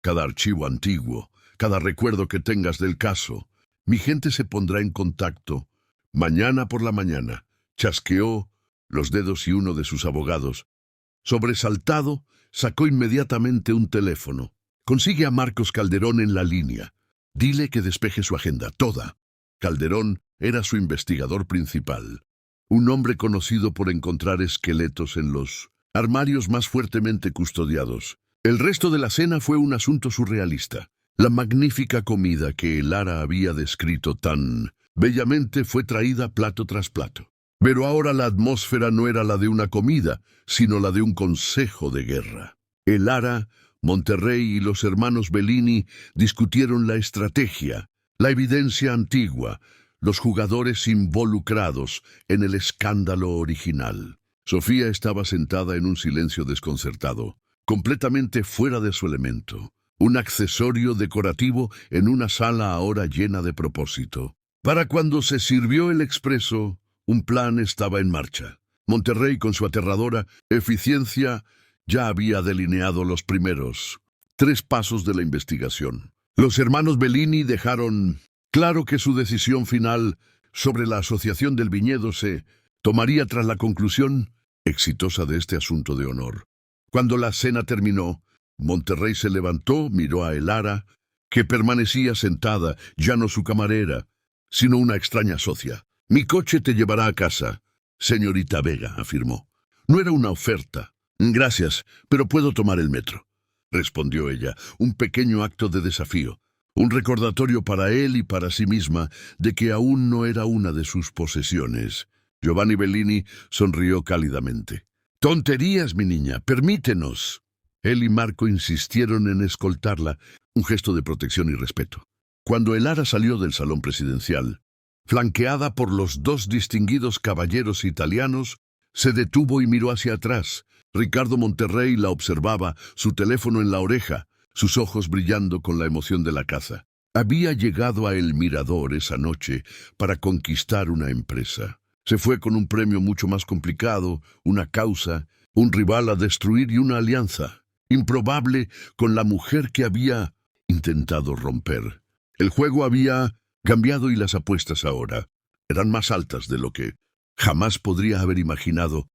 cada archivo antiguo, cada recuerdo que tengas del caso. Mi gente se pondrá en contacto. Mañana por la mañana. Chasqueó los dedos y uno de sus abogados. Sobresaltado, sacó inmediatamente un teléfono. Consigue a Marcos Calderón en la línea. Dile que despeje su agenda, toda. Calderón era su investigador principal. Un hombre conocido por encontrar esqueletos en los armarios más fuertemente custodiados. El resto de la cena fue un asunto surrealista. La magnífica comida que Elara había descrito tan bellamente fue traída plato tras plato. Pero ahora la atmósfera no era la de una comida, sino la de un consejo de guerra. Elara, Monterrey y los hermanos Bellini discutieron la estrategia, la evidencia antigua, los jugadores involucrados en el escándalo original. Sofía estaba sentada en un silencio desconcertado, completamente fuera de su elemento, un accesorio decorativo en una sala ahora llena de propósito. Para cuando se sirvió el expreso, un plan estaba en marcha. Monterrey, con su aterradora eficiencia, ya había delineado los primeros 3 pasos de la investigación. Los hermanos Bellini dejaron claro que su decisión final sobre la asociación del viñedo se tomaría tras la conclusión exitosa de este asunto de honor. Cuando la cena terminó, Monterrey se levantó, miró a Elara, que permanecía sentada, ya no su camarera, sino una extraña socia. «Mi coche te llevará a casa», señorita Vega afirmó. No era una oferta. «Gracias, pero puedo tomar el metro», respondió ella, un pequeño acto de desafío, un recordatorio para él y para sí misma de que aún no era una de sus posesiones. Giovanni Bellini sonrió cálidamente. «Tonterías, mi niña, permítenos». Él y Marco insistieron en escoltarla, un gesto de protección y respeto. Cuando Elara salió del salón presidencial, flanqueada por los 2 distinguidos caballeros italianos, se detuvo y miró hacia atrás. Ricardo Monterrey la observaba, su teléfono en la oreja, sus ojos brillando con la emoción de la caza. Había llegado a El Mirador esa noche para conquistar una empresa. Se fue con un premio mucho más complicado, una causa, un rival a destruir y una alianza improbable con la mujer que había intentado romper. El juego había cambiado y las apuestas ahora eran más altas de lo que jamás podría haber imaginado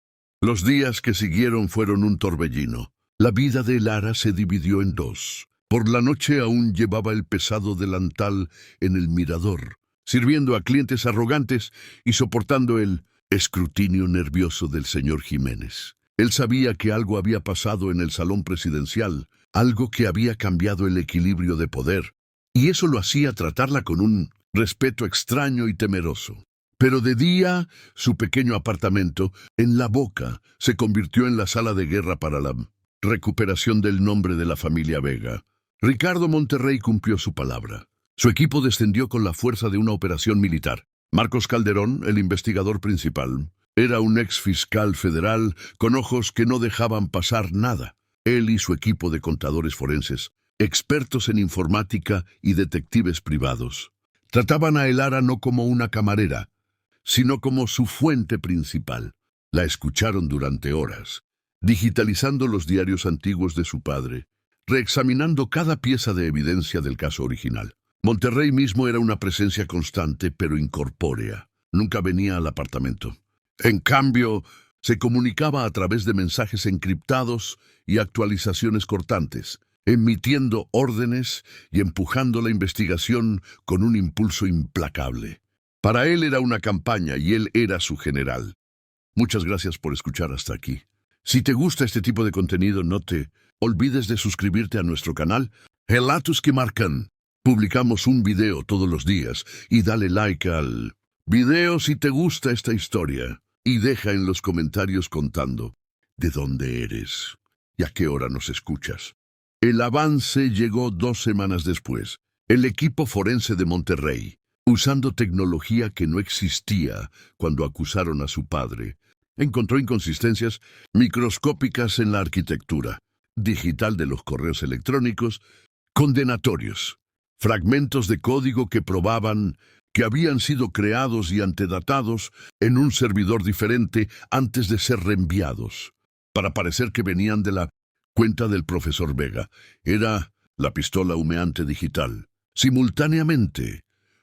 Los días que siguieron fueron un torbellino. La vida de Lara se dividió en dos. Por la noche aún llevaba el pesado delantal en el mirador, sirviendo a clientes arrogantes y soportando el escrutinio nervioso del señor Jiménez. Él sabía que algo había pasado en el salón presidencial, algo que había cambiado el equilibrio de poder, y eso lo hacía tratarla con un respeto extraño y temeroso. Pero de día, su pequeño apartamento, en La Boca, se convirtió en la sala de guerra para la recuperación del nombre de la familia Vega. Ricardo Monterrey cumplió su palabra. Su equipo descendió con la fuerza de una operación militar. Marcos Calderón, el investigador principal, era un ex fiscal federal con ojos que no dejaban pasar nada. Él y su equipo de contadores forenses, expertos en informática y detectives privados, trataban a Lara no como una camarera, sino como su fuente principal. La escucharon durante horas, digitalizando los diarios antiguos de su padre, reexaminando cada pieza de evidencia del caso original. Monterrey mismo era una presencia constante, pero incorpórea. Nunca venía al apartamento. En cambio, se comunicaba a través de mensajes encriptados y actualizaciones cortantes, emitiendo órdenes y empujando la investigación con un impulso implacable. Para él era una campaña y él era su general. Muchas gracias por escuchar hasta aquí. Si te gusta este tipo de contenido, no te olvides de suscribirte a nuestro canal Relatos que Marcan. Publicamos un video todos los días y dale like al video si te gusta esta historia. Y deja en los comentarios contando de dónde eres y a qué hora nos escuchas. El avance llegó 2 semanas después. El equipo forense de Monterrey, usando tecnología que no existía cuando acusaron a su padre, encontró inconsistencias microscópicas en la arquitectura digital de los correos electrónicos condenatorios, fragmentos de código que probaban que habían sido creados y antedatados en un servidor diferente antes de ser reenviados, para parecer que venían de la cuenta del profesor Vega. Era la pistola humeante digital. Simultáneamente,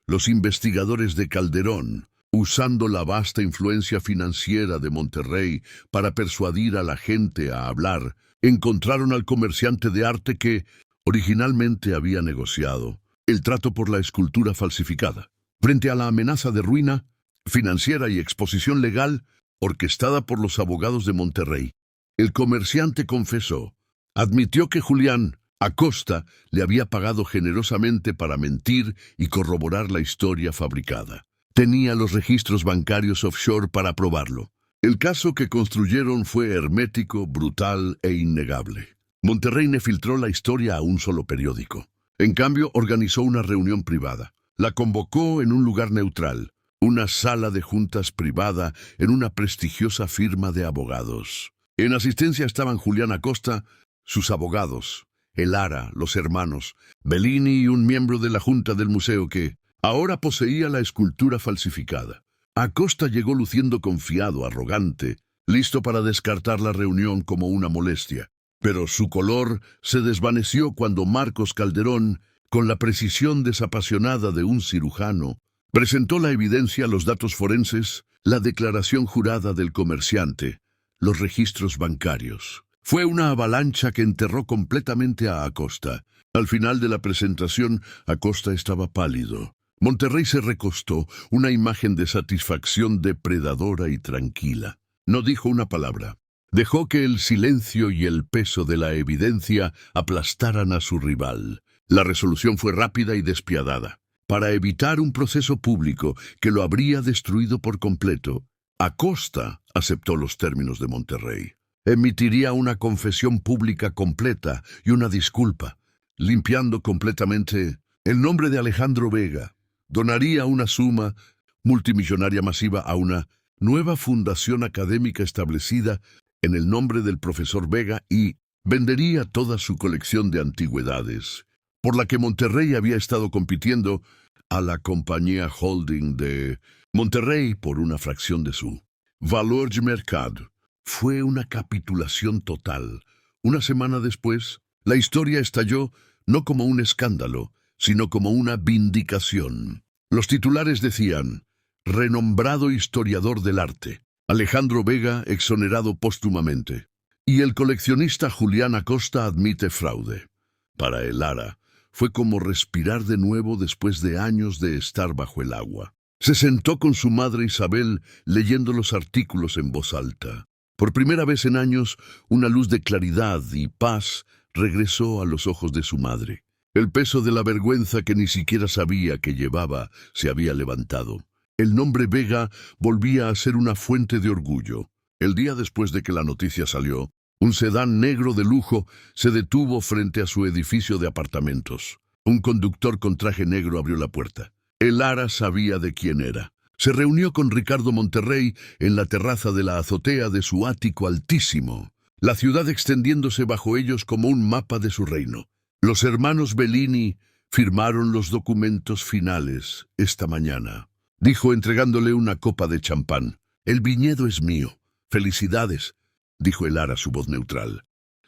los investigadores de Calderón, usando la vasta influencia financiera de Monterrey para persuadir a la gente a hablar, encontraron al comerciante de arte que originalmente había negociado el trato por la escultura falsificada. Frente a la amenaza de ruina financiera y exposición legal orquestada por los abogados de Monterrey, el comerciante confesó, admitió que Julián Acosta le había pagado generosamente para mentir y corroborar la historia fabricada. Tenía los registros bancarios offshore para probarlo. El caso que construyeron fue hermético, brutal e innegable. Monterrey ne filtró la historia a un solo periódico. En cambio, organizó una reunión privada. La convocó en un lugar neutral, una sala de juntas privada en una prestigiosa firma de abogados. En asistencia estaban Julián Acosta, sus abogados, Lara, los hermanos, Bellini y un miembro de la junta del museo que ahora poseía la escultura falsificada. Acosta llegó luciendo confiado, arrogante, listo para descartar la reunión como una molestia. Pero su color se desvaneció cuando Marcos Calderón, con la precisión desapasionada de un cirujano, presentó la evidencia, los datos forenses, la declaración jurada del comerciante, los registros bancarios. Fue una avalancha que enterró completamente a Acosta. Al final de la presentación, Acosta estaba pálido. Monterrey se recostó, una imagen de satisfacción depredadora y tranquila. No dijo una palabra. Dejó que el silencio y el peso de la evidencia aplastaran a su rival. La resolución fue rápida y despiadada. Para evitar un proceso público que lo habría destruido por completo, Acosta aceptó los términos de Monterrey. Emitiría una confesión pública completa y una disculpa, limpiando completamente el nombre de Alejandro Vega. Donaría una suma multimillonaria masiva a una nueva fundación académica establecida en el nombre del profesor Vega y vendería toda su colección de antigüedades, por la que Monterrey había estado compitiendo, a la compañía holding de Monterrey por una fracción de su valor de mercado. Fue una capitulación total. Una semana después, la historia estalló no como un escándalo, sino como una vindicación. Los titulares decían, renombrado historiador del arte, Alejandro Vega exonerado póstumamente. Y el coleccionista Julián Acosta admite fraude. Para el Lara, fue como respirar de nuevo después de años de estar bajo el agua. Se sentó con su madre Isabel leyendo los artículos en voz alta. Por primera vez en años, una luz de claridad y paz regresó a los ojos de su madre. El peso de la vergüenza que ni siquiera sabía que llevaba se había levantado. El nombre Vega volvía a ser una fuente de orgullo. El día después de que la noticia salió, un sedán negro de lujo se detuvo frente a su edificio de apartamentos. Un conductor con traje negro abrió la puerta. El Lara sabía de quién era. Se reunió con Ricardo Monterrey en la terraza de la azotea de su ático altísimo, la ciudad extendiéndose bajo ellos como un mapa de su reino. Los hermanos Bellini firmaron los documentos finales esta mañana, dijo entregándole una copa de champán. El viñedo es mío. Felicidades, dijo el Lara, su voz neutral.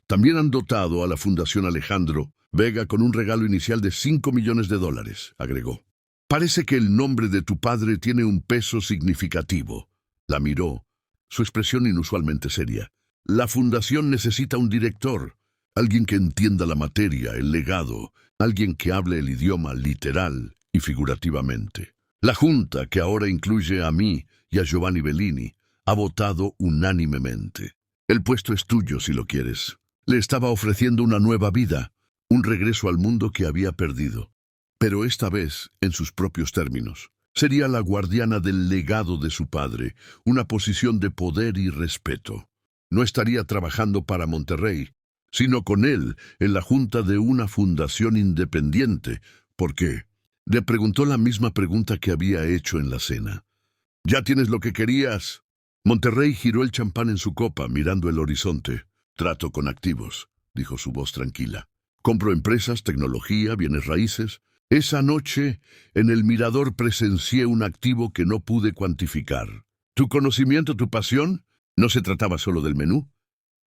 También han dotado a la Fundación Alejandro Vega con un regalo inicial de $5 millones, agregó. Parece que el nombre de tu padre tiene un peso significativo. La miró, su expresión inusualmente seria. La fundación necesita un director, alguien que entienda la materia, el legado, alguien que hable el idioma literal y figurativamente. La Junta, que ahora incluye a mí y a Giovanni Bellini, ha votado unánimemente. El puesto es tuyo si lo quieres. Le estaba ofreciendo una nueva vida, un regreso al mundo que había perdido. Pero esta vez, en sus propios términos. Sería la guardiana del legado de su padre, una posición de poder y respeto. No estaría trabajando para Monterrey, sino con él en la junta de una fundación independiente. ¿Por qué? Le preguntó la misma pregunta que había hecho en la cena. ¿Ya tienes lo que querías? Monterrey giró el champán en su copa, mirando el horizonte. Trato con activos, dijo su voz tranquila. Compro empresas, tecnología, bienes raíces. Esa noche, en el mirador presencié un activo que no pude cuantificar. ¿Tu conocimiento, tu pasión? No se trataba solo del menú.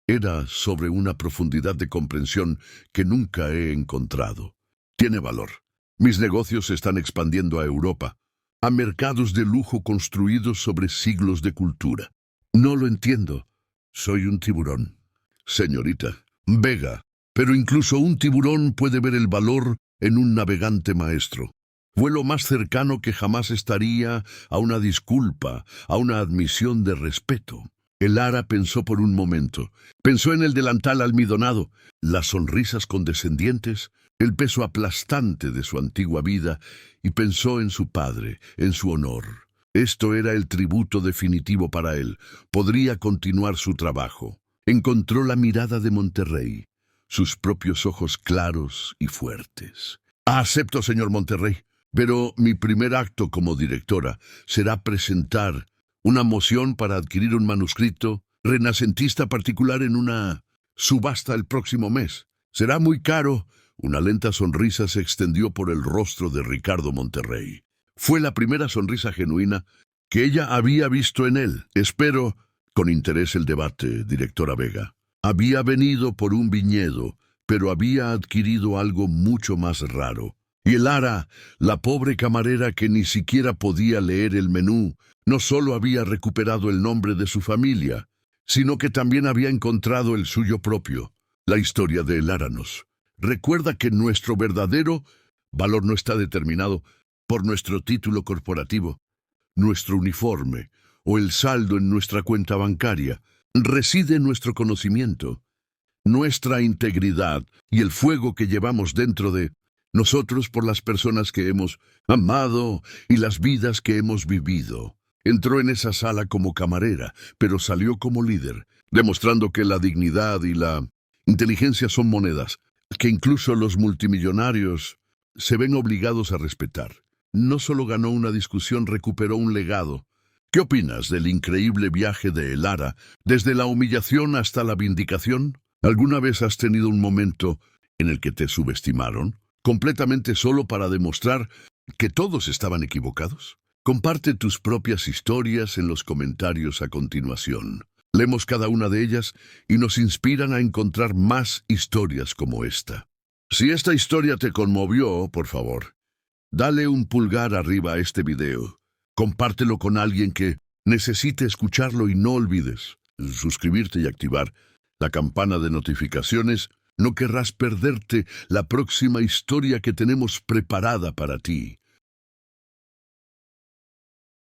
Era sobre una profundidad de comprensión que nunca he encontrado. Tiene valor. Mis negocios se están expandiendo a Europa, a mercados de lujo construidos sobre siglos de cultura. No lo entiendo. Soy un tiburón. Señorita Vega, pero incluso un tiburón puede ver el valor en un navegante maestro. Fue lo más cercano que jamás estaría a una disculpa, a una admisión de respeto. El Lara pensó por un momento. Pensó en el delantal almidonado, las sonrisas condescendientes, el peso aplastante de su antigua vida, y pensó en su padre, en su honor. Esto era el tributo definitivo para él. Podría continuar su trabajo. Encontró la mirada de Monterrey, sus propios ojos claros y fuertes. Acepto, señor Monterrey, pero mi primer acto como directora será presentar una moción para adquirir un manuscrito renacentista particular en una subasta el próximo mes. Será muy caro. Una lenta sonrisa se extendió por el rostro de Ricardo Monterrey. Fue la primera sonrisa genuina que ella había visto en él. Espero con interés el debate, directora Vega. Había venido por un viñedo, pero había adquirido algo mucho más raro. Y el Lara, la pobre camarera que ni siquiera podía leer el menú, no solo había recuperado el nombre de su familia, sino que también había encontrado el suyo propio, la historia de El Áranos. Recuerda que nuestro verdadero valor no está determinado por nuestro título corporativo, nuestro uniforme o el saldo en nuestra cuenta bancaria. Reside en nuestro conocimiento, nuestra integridad y el fuego que llevamos dentro de nosotros por las personas que hemos amado y las vidas que hemos vivido. Entró en esa sala como camarera, pero salió como líder, demostrando que la dignidad y la inteligencia son monedas que incluso los multimillonarios se ven obligados a respetar. No solo ganó una discusión, recuperó un legado. ¿Qué opinas del increíble viaje de El Lara, desde la humillación hasta la vindicación? ¿Alguna vez has tenido un momento en el que te subestimaron, completamente solo para demostrar que todos estaban equivocados? Comparte tus propias historias en los comentarios a continuación. Leemos cada una de ellas y nos inspiran a encontrar más historias como esta. Si esta historia te conmovió, por favor, dale un pulgar arriba a este video. Compártelo con alguien que necesite escucharlo y no olvides suscribirte y activar la campana de notificaciones. No querrás perderte la próxima historia que tenemos preparada para ti.